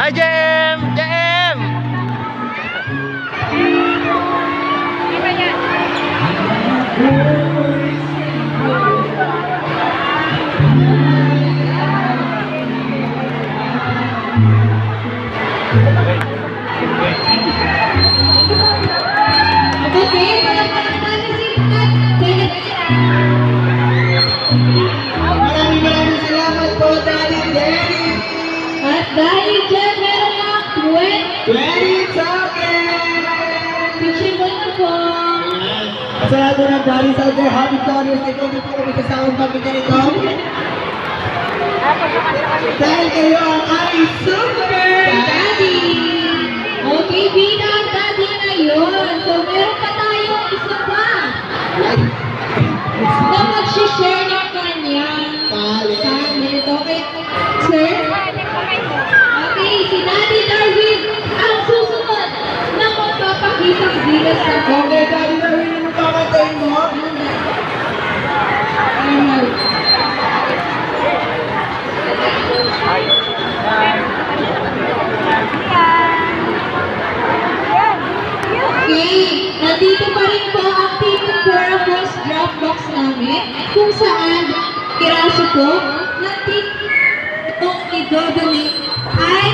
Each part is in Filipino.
Hi, Jem! Jem! Maraming salamat po, Daddy Danny. At dahil dyan, meron lang 20 seconds! picture mo na po. Sa lahat po ng Daddy out there, happy Daughters, ay kung di po kami kasawang pamilya nito. Dahil kayo ang aming super Daddy! Okay, Bina, Daddy na yun. So, meron pa tayong isa pa na mag-share ng kanyang talent. Okay, sir? Okay, si Daddy Darwin ang susunod na magpapakitang gilas ng Okay, Daddy Darwin, ano kakantayin mo? Okay, nandito pa rin po ang Team Purpose Dropbox namin kung saan kiraso po ng team itong i-donate ay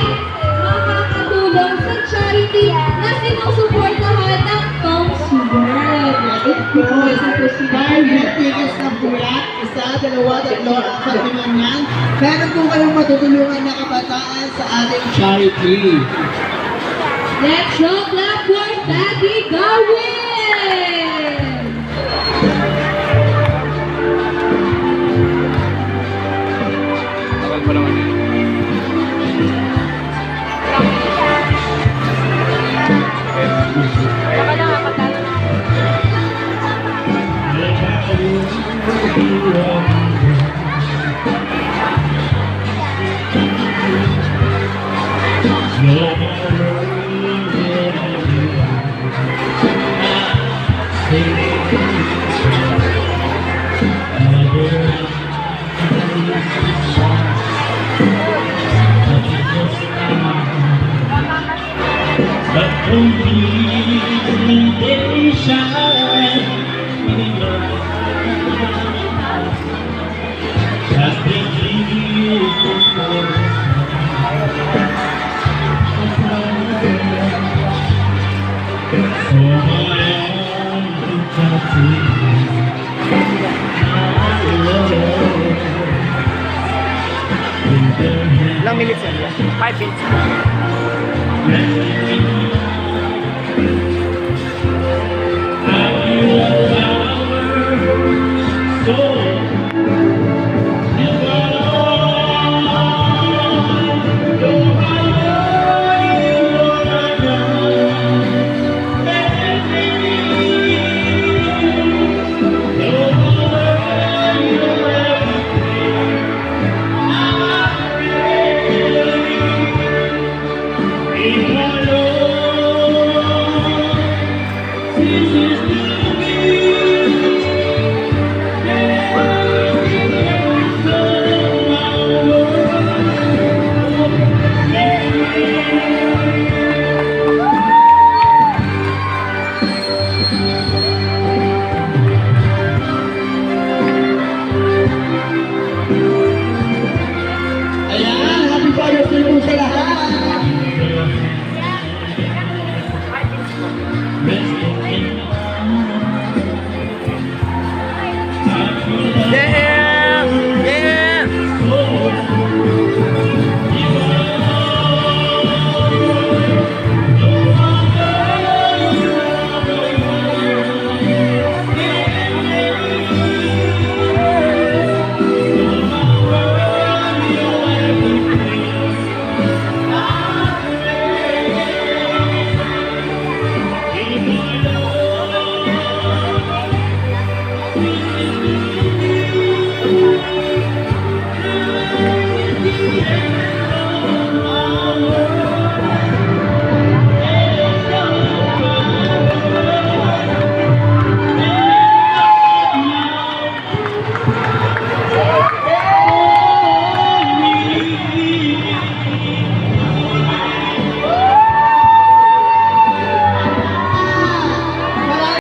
makakatulong sa charity na sinusuportahan ng Tom's World. Dahil tickets na bulat, isa, dalawa, tatlo, apat, limang yan. Meron po kayong matutulungan na kabataan sa ating charity. Let's go clap for Daddy Darwin! Tagal pa naman yun. But only they shine in my as they leave the forest. So I am to Ilang minutes yan? 5 minutes. touch